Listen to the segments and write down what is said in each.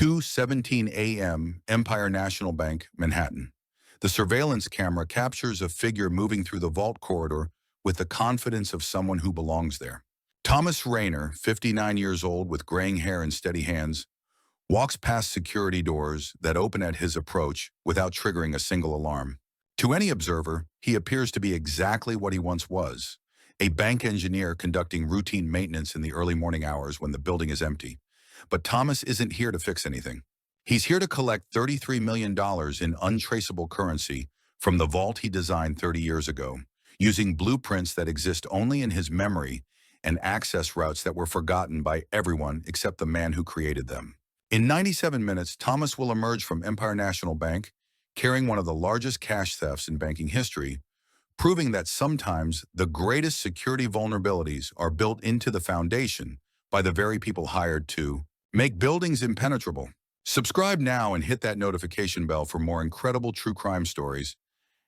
2:17 a.m., Empire National Bank, Manhattan. The surveillance camera captures a figure moving through the vault corridor with the confidence of someone who belongs there. Thomas Rayner, 59 years old with graying hair and steady hands, walks past security doors that open at his approach without triggering a single alarm. To any observer, he appears to be exactly what he once was, a bank engineer conducting routine maintenance in the early morning hours when the building is empty. But Thomas isn't here to fix anything. He's here to collect $33 million in untraceable currency from the vault he designed 30 years ago, using blueprints that exist only in his memory and access routes that were forgotten by everyone except the man who created them. In 97 minutes, Thomas will emerge from Empire National Bank carrying one of the largest cash thefts in banking history, proving that sometimes the greatest security vulnerabilities are built into the foundation by the very people hired to make buildings impenetrable. Subscribe now and hit that notification bell for more incredible true crime stories,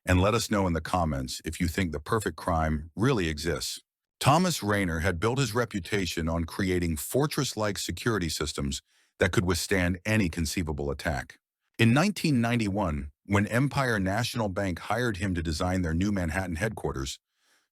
and let us know in the comments if you think the perfect crime really exists. Thomas Rayner had built his reputation on creating fortress-like security systems that could withstand any conceivable attack. In 1991, when Empire National Bank hired him to design their new Manhattan headquarters,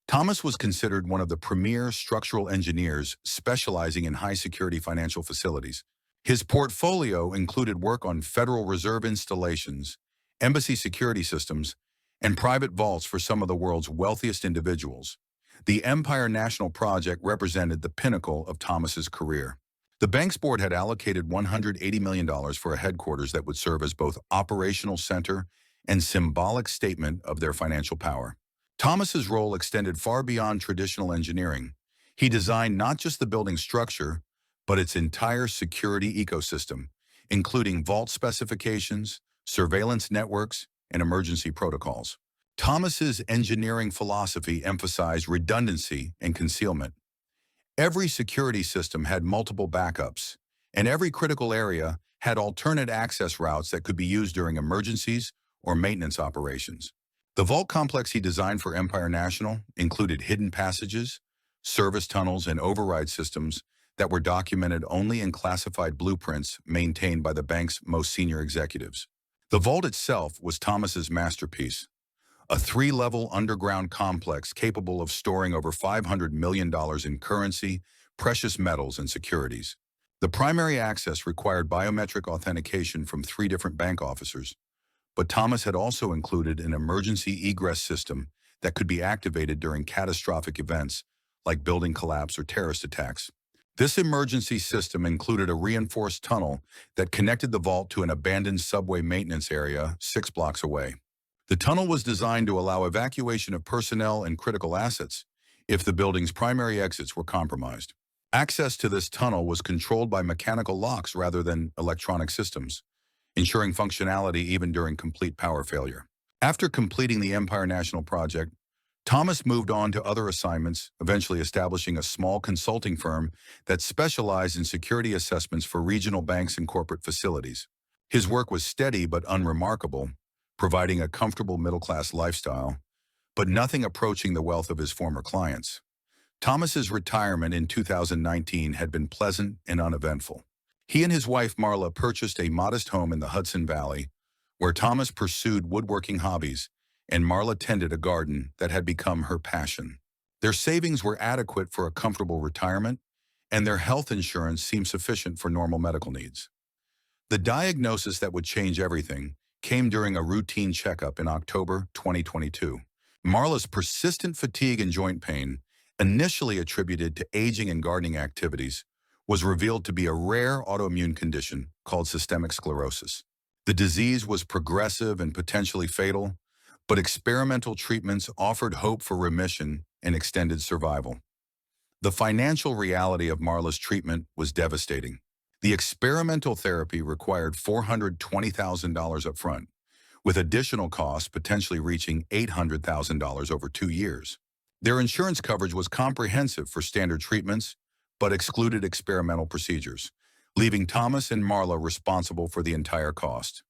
Thomas was considered one of the premier structural engineers specializing in high-security financial facilities. His portfolio included work on Federal Reserve installations, embassy security systems, and private vaults for some of the world's wealthiest individuals. The Empire National Project represented the pinnacle of Thomas's career. The bank's board had allocated $180 million for a headquarters that would serve as both operational center and symbolic statement of their financial power. Thomas's role extended far beyond traditional engineering. He designed not just the building structure, but its entire security ecosystem, including vault specifications, surveillance networks, and emergency protocols. Thomas's engineering philosophy emphasized redundancy and concealment. Every security system had multiple backups, and every critical area had alternate access routes that could be used during emergencies or maintenance operations. The vault complex he designed for Empire National included hidden passages, service tunnels, and override systems that were documented only in classified blueprints maintained by the bank's most senior executives. The vault itself was Thomas's masterpiece, a three-level underground complex capable of storing over $500 million in currency, precious metals, and securities. The primary access required biometric authentication from 3 different bank officers, but Thomas had also included an emergency egress system that could be activated during catastrophic events like building collapse or terrorist attacks. This emergency system included a reinforced tunnel that connected the vault to an abandoned subway maintenance area 6 blocks away. The tunnel was designed to allow evacuation of personnel and critical assets if the building's primary exits were compromised. Access to this tunnel was controlled by mechanical locks rather than electronic systems, ensuring functionality even during complete power failure. After completing the Empire National Project, Thomas moved on to other assignments, eventually establishing a small consulting firm that specialized in security assessments for regional banks and corporate facilities. His work was steady but unremarkable, providing a comfortable middle-class lifestyle, but nothing approaching the wealth of his former clients. Thomas's retirement in 2019 had been pleasant and uneventful. He and his wife Marla purchased a modest home in the Hudson Valley, where Thomas pursued woodworking hobbies and Marla tended a garden that had become her passion. Their savings were adequate for a comfortable retirement, and their health insurance seemed sufficient for normal medical needs. The diagnosis that would change everything came during a routine checkup in October 2022. Marla's persistent fatigue and joint pain, initially attributed to aging and gardening activities, was revealed to be a rare autoimmune condition called systemic sclerosis. The disease was progressive and potentially fatal, but experimental treatments offered hope for remission and extended survival. The financial reality of Marla's treatment was devastating. The experimental therapy required $420,000 upfront, with additional costs potentially reaching $800,000 over 2 years. Their insurance coverage was comprehensive for standard treatments, but excluded experimental procedures, leaving Thomas and Marla responsible for the entire cost.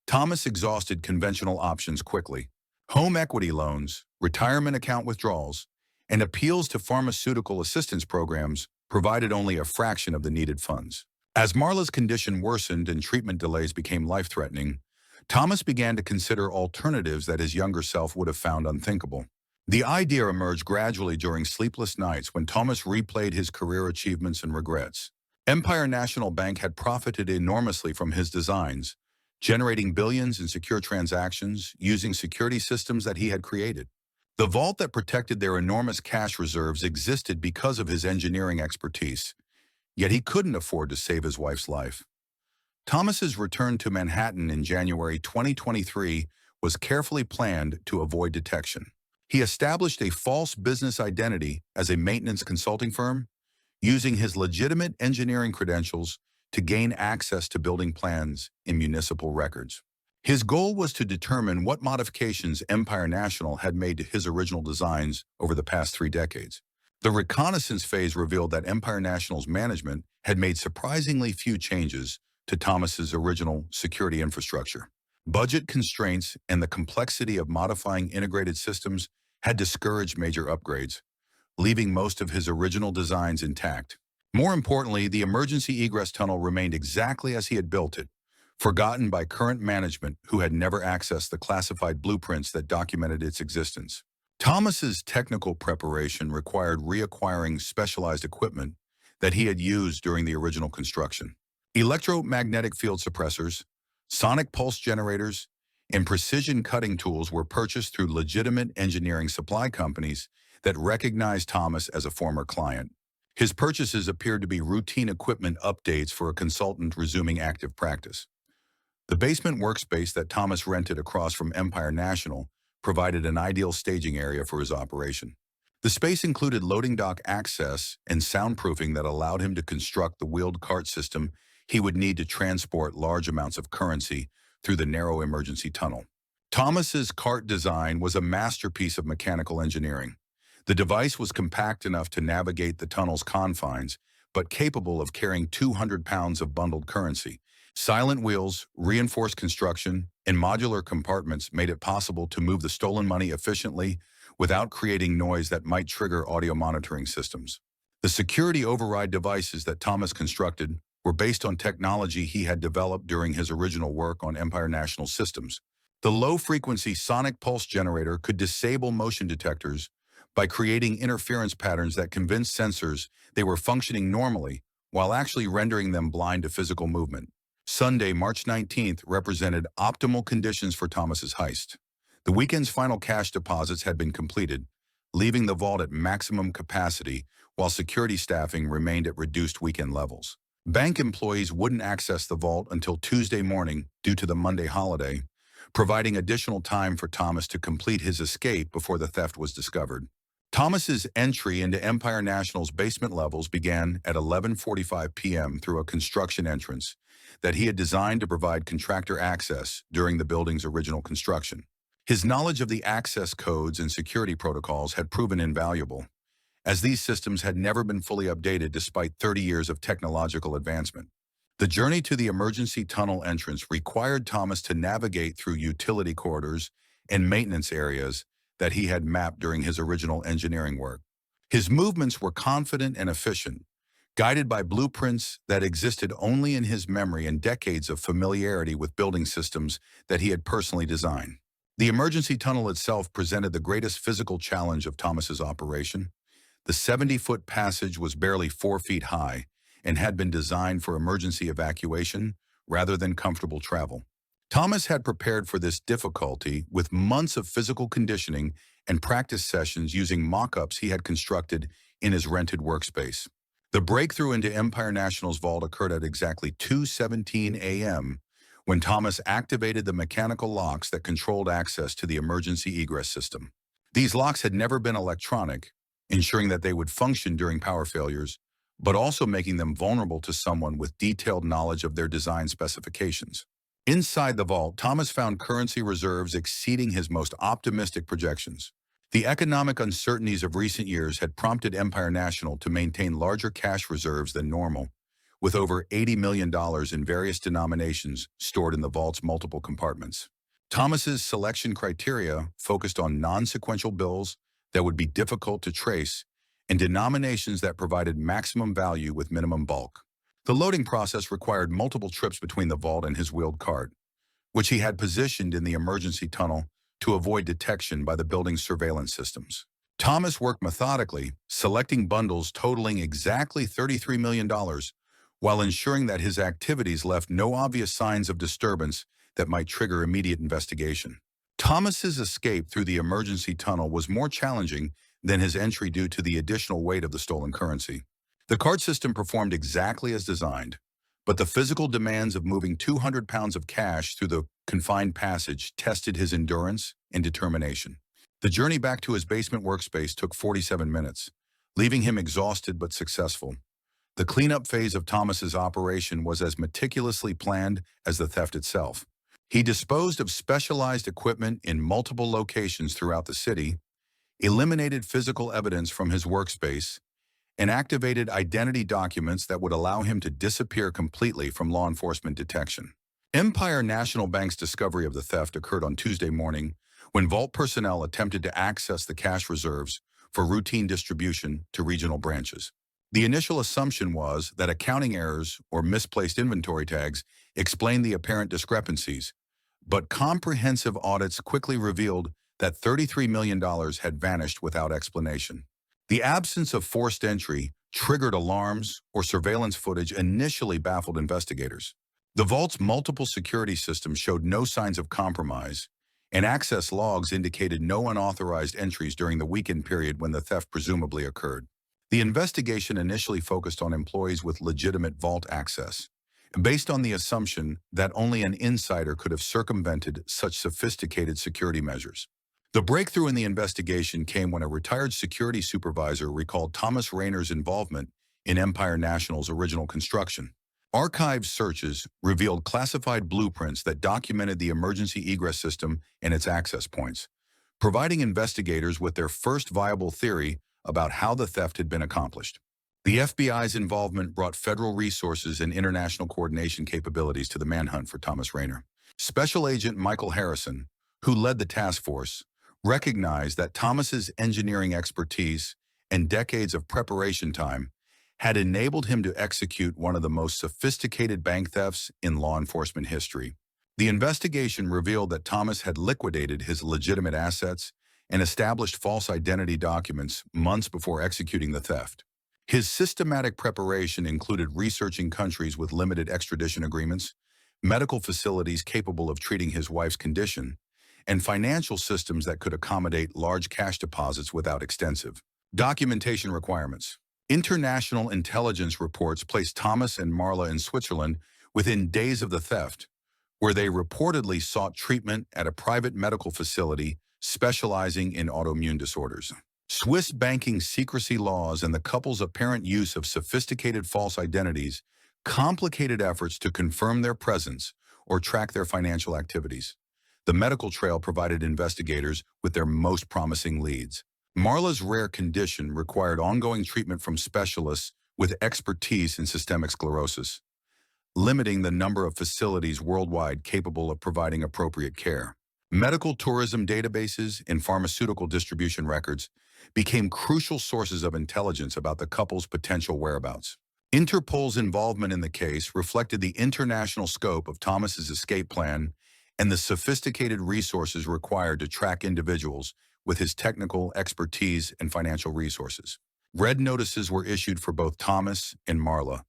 Thomas exhausted conventional options quickly. Home equity loans, retirement account withdrawals, and appeals to pharmaceutical assistance programs provided only a fraction of the needed funds. As Marla's condition worsened and treatment delays became life-threatening, Thomas began to consider alternatives that his younger self would have found unthinkable. The idea emerged gradually during sleepless nights when Thomas replayed his career achievements and regrets. Empire National Bank had profited enormously from his designs, generating billions in secure transactions using security systems that he had created. The vault that protected their enormous cash reserves existed because of his engineering expertise, yet he couldn't afford to save his wife's life. Thomas's return to Manhattan in January 2023 was carefully planned to avoid detection. He established a false business identity as a maintenance consulting firm, using his legitimate engineering credentials to gain access to building plans in municipal records. His goal was to determine what modifications Empire National had made to his original designs over the past 3 decades. The reconnaissance phase revealed that Empire National's management had made surprisingly few changes to Thomas's original security infrastructure. Budget constraints and the complexity of modifying integrated systems had discouraged major upgrades, leaving most of his original designs intact. More importantly, the emergency egress tunnel remained exactly as he had built it, forgotten by current management who had never accessed the classified blueprints that documented its existence. Thomas's technical preparation required reacquiring specialized equipment that he had used during the original construction. Electromagnetic field suppressors, sonic pulse generators, and precision cutting tools were purchased through legitimate engineering supply companies that recognized Thomas as a former client. His purchases appeared to be routine equipment updates for a consultant resuming active practice. The basement workspace that Thomas rented across from Empire National provided an ideal staging area for his operation. The space included loading dock access and soundproofing that allowed him to construct the wheeled cart system he would need to transport large amounts of currency through the narrow emergency tunnel. Thomas's cart design was a masterpiece of mechanical engineering. The device was compact enough to navigate the tunnel's confines, but capable of carrying 200 pounds of bundled currency. Silent wheels, reinforced construction, and modular compartments made it possible to move the stolen money efficiently without creating noise that might trigger audio monitoring systems. The security override devices that Thomas constructed were based on technology he had developed during his original work on Empire National systems. The low-frequency sonic pulse generator could disable motion detectors by creating interference patterns that convinced sensors they were functioning normally while actually rendering them blind to physical movement. Sunday, March 19th, represented optimal conditions for Thomas's heist. The weekend's final cash deposits had been completed, leaving the vault at maximum capacity while security staffing remained at reduced weekend levels. Bank employees wouldn't access the vault until Tuesday morning due to the Monday holiday, providing additional time for Thomas to complete his escape before the theft was discovered. Thomas's entry into Empire National's basement levels began at 11:45 p.m. through a construction entrance that he had designed to provide contractor access during the building's original construction. His knowledge of the access codes and security protocols had proven invaluable, as these systems had never been fully updated despite 30 years of technological advancement. The journey to the emergency tunnel entrance required Thomas to navigate through utility corridors and maintenance areas that he had mapped during his original engineering work. His movements were confident and efficient, guided by blueprints that existed only in his memory and decades of familiarity with building systems that he had personally designed. The emergency tunnel itself presented the greatest physical challenge of Thomas's operation. The 70-foot passage was barely 4 feet high and had been designed for emergency evacuation rather than comfortable travel. Thomas had prepared for this difficulty with months of physical conditioning and practice sessions using mock-ups he had constructed in his rented workspace. The breakthrough into Empire National's vault occurred at exactly 2:17 a.m. when Thomas activated the mechanical locks that controlled access to the emergency egress system. These locks had never been electronic, ensuring that they would function during power failures, but also making them vulnerable to someone with detailed knowledge of their design specifications. Inside the vault, Thomas found currency reserves exceeding his most optimistic projections. The economic uncertainties of recent years had prompted Empire National to maintain larger cash reserves than normal, with over $80 million in various denominations stored in the vault's multiple compartments. Thomas's selection criteria focused on non-sequential bills that would be difficult to trace and denominations that provided maximum value with minimum bulk. The loading process required multiple trips between the vault and his wheeled cart, which he had positioned in the emergency tunnel to avoid detection by the building's surveillance systems. Thomas worked methodically, selecting bundles totaling exactly $33 million, while ensuring that his activities left no obvious signs of disturbance that might trigger immediate investigation. Thomas's escape through the emergency tunnel was more challenging than his entry due to the additional weight of the stolen currency. The cart system performed exactly as designed, but the physical demands of moving 200 pounds of cash through the confined passage tested his endurance and determination. The journey back to his basement workspace took 47 minutes, leaving him exhausted but successful. The cleanup phase of Thomas's operation was as meticulously planned as the theft itself. He disposed of specialized equipment in multiple locations throughout the city, eliminated physical evidence from his workspace, and activated identity documents that would allow him to disappear completely from law enforcement detection. Empire National Bank's discovery of the theft occurred on Tuesday morning when vault personnel attempted to access the cash reserves for routine distribution to regional branches. The initial assumption was that accounting errors or misplaced inventory tags explained the apparent discrepancies, but comprehensive audits quickly revealed that $33 million had vanished without explanation. The absence of forced entry, triggered alarms, or surveillance footage initially baffled investigators. The vault's multiple security systems showed no signs of compromise, and access logs indicated no unauthorized entries during the weekend period when the theft presumably occurred. The investigation initially focused on employees with legitimate vault access, based on the assumption that only an insider could have circumvented such sophisticated security measures. The breakthrough in the investigation came when a retired security supervisor recalled Thomas Rayner's involvement in Empire National's original construction. Archived searches revealed classified blueprints that documented the emergency egress system and its access points, providing investigators with their first viable theory about how the theft had been accomplished. The FBI's involvement brought federal resources and international coordination capabilities to the manhunt for Thomas Rayner. Special Agent Michael Harrison, who led the task force, recognized that Thomas's engineering expertise and decades of preparation time had enabled him to execute one of the most sophisticated bank thefts in law enforcement history. The investigation revealed that Thomas had liquidated his legitimate assets and established false identity documents months before executing the theft. His systematic preparation included researching countries with limited extradition agreements, medical facilities capable of treating his wife's condition, and financial systems that could accommodate large cash deposits without extensive documentation requirements. International intelligence reports placed Thomas and Marla in Switzerland within days of the theft, where they reportedly sought treatment at a private medical facility specializing in autoimmune disorders. Swiss banking secrecy laws and the couple's apparent use of sophisticated false identities complicated efforts to confirm their presence or track their financial activities. The medical trail provided investigators with their most promising leads. Marla's rare condition required ongoing treatment from specialists with expertise in systemic sclerosis, limiting the number of facilities worldwide capable of providing appropriate care. Medical tourism databases and pharmaceutical distribution records became crucial sources of intelligence about the couple's potential whereabouts. Interpol's involvement in the case reflected the international scope of Thomas's escape plan and the sophisticated resources required to track individuals with his technical expertise and financial resources. Red notices were issued for both Thomas and Marla,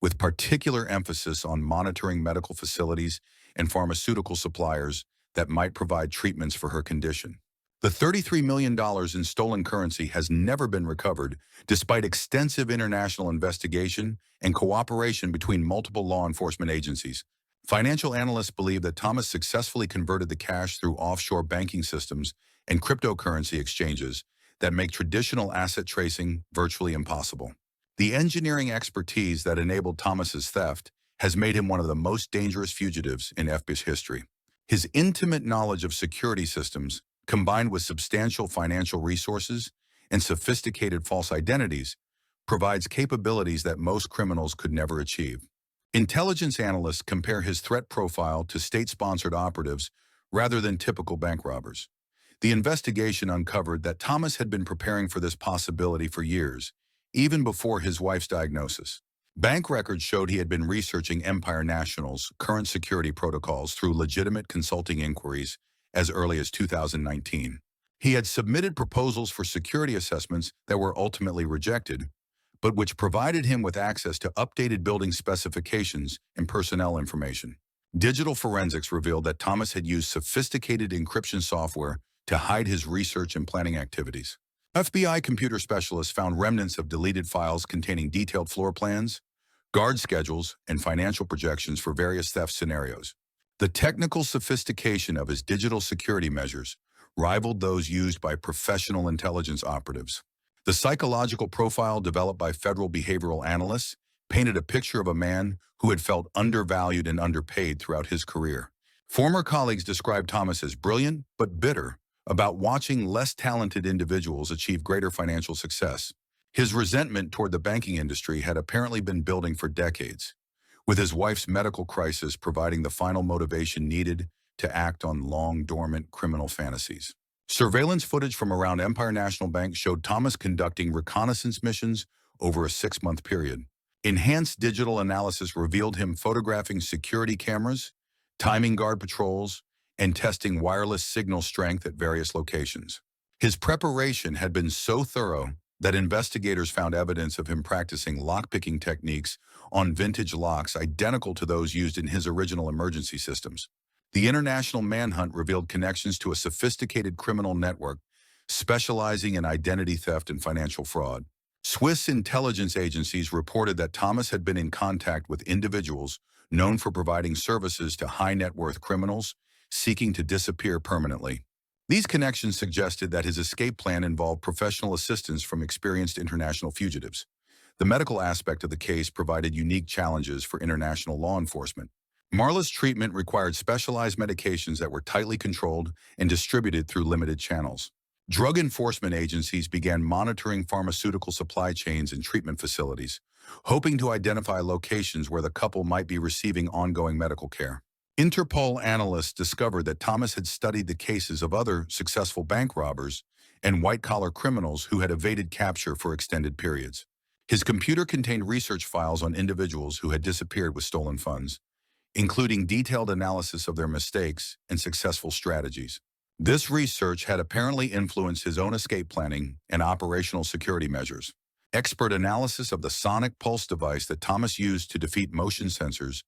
with particular emphasis on monitoring medical facilities and pharmaceutical suppliers that might provide treatments for her condition. The $33 million in stolen currency has never been recovered, despite extensive international investigation and cooperation between multiple law enforcement agencies. Financial analysts believe that Thomas successfully converted the cash through offshore banking systems and cryptocurrency exchanges that make traditional asset tracing virtually impossible. The engineering expertise that enabled Thomas's theft has made him one of the most dangerous fugitives in FBI's history. His intimate knowledge of security systems, combined with substantial financial resources and sophisticated false identities, provides capabilities that most criminals could never achieve. Intelligence analysts compare his threat profile to state-sponsored operatives rather than typical bank robbers. The investigation uncovered that Thomas had been preparing for this possibility for years, even before his wife's diagnosis. Bank records showed he had been researching Empire National's current security protocols through legitimate consulting inquiries as early as 2019. He had submitted proposals for security assessments that were ultimately rejected, but which provided him with access to updated building specifications and personnel information. Digital forensics revealed that Thomas had used sophisticated encryption software to hide his research and planning activities. FBI computer specialists found remnants of deleted files containing detailed floor plans, guard schedules, and financial projections for various theft scenarios. The technical sophistication of his digital security measures rivaled those used by professional intelligence operatives. The psychological profile developed by federal behavioral analysts painted a picture of a man who had felt undervalued and underpaid throughout his career. Former colleagues described Thomas as brilliant but bitter about watching less talented individuals achieve greater financial success. His resentment toward the banking industry had apparently been building for decades, with his wife's medical crisis providing the final motivation needed to act on long-dormant criminal fantasies. Surveillance footage from around Empire National Bank showed Thomas conducting reconnaissance missions over a 6-month period. Enhanced digital analysis revealed him photographing security cameras, timing guard patrols, and testing wireless signal strength at various locations. His preparation had been so thorough that investigators found evidence of him practicing lockpicking techniques on vintage locks identical to those used in his original emergency systems. The international manhunt revealed connections to a sophisticated criminal network specializing in identity theft and financial fraud. Swiss intelligence agencies reported that Thomas had been in contact with individuals known for providing services to high-net-worth criminals seeking to disappear permanently. These connections suggested that his escape plan involved professional assistance from experienced international fugitives. The medical aspect of the case provided unique challenges for international law enforcement. Marla's treatment required specialized medications that were tightly controlled and distributed through limited channels. Drug enforcement agencies began monitoring pharmaceutical supply chains and treatment facilities, hoping to identify locations where the couple might be receiving ongoing medical care. Interpol analysts discovered that Thomas had studied the cases of other successful bank robbers and white-collar criminals who had evaded capture for extended periods. His computer contained research files on individuals who had disappeared with stolen funds, including detailed analysis of their mistakes and successful strategies. This research had apparently influenced his own escape planning and operational security measures. Expert analysis of the sonic pulse device that Thomas used to defeat motion sensors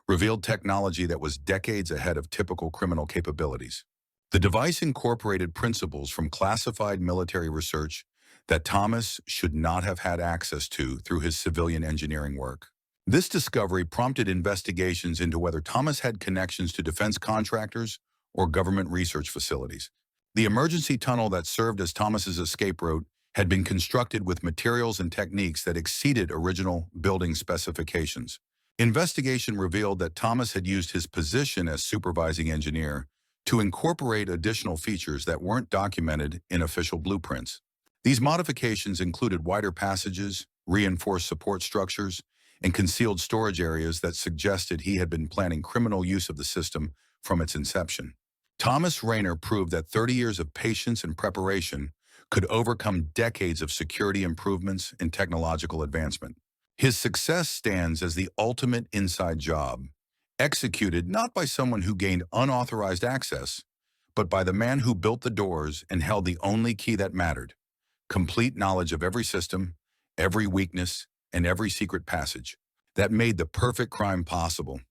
revealed technology that was decades ahead of typical criminal capabilities. The device incorporated principles from classified military research that Thomas should not have had access to through his civilian engineering work. This discovery prompted investigations into whether Thomas had connections to defense contractors or government research facilities. The emergency tunnel that served as Thomas's escape route had been constructed with materials and techniques that exceeded original building specifications. Investigation revealed that Thomas had used his position as supervising engineer to incorporate additional features that weren't documented in official blueprints. These modifications included wider passages, reinforced support structures, and concealed storage areas that suggested he had been planning criminal use of the system from its inception. Thomas Rainer proved that 30 years of patience and preparation could overcome decades of security improvements and technological advancement. His success stands as the ultimate inside job, executed not by someone who gained unauthorized access, but by the man who built the doors and held the only key that mattered: complete knowledge of every system, every weakness, and every secret passage that made the perfect crime possible.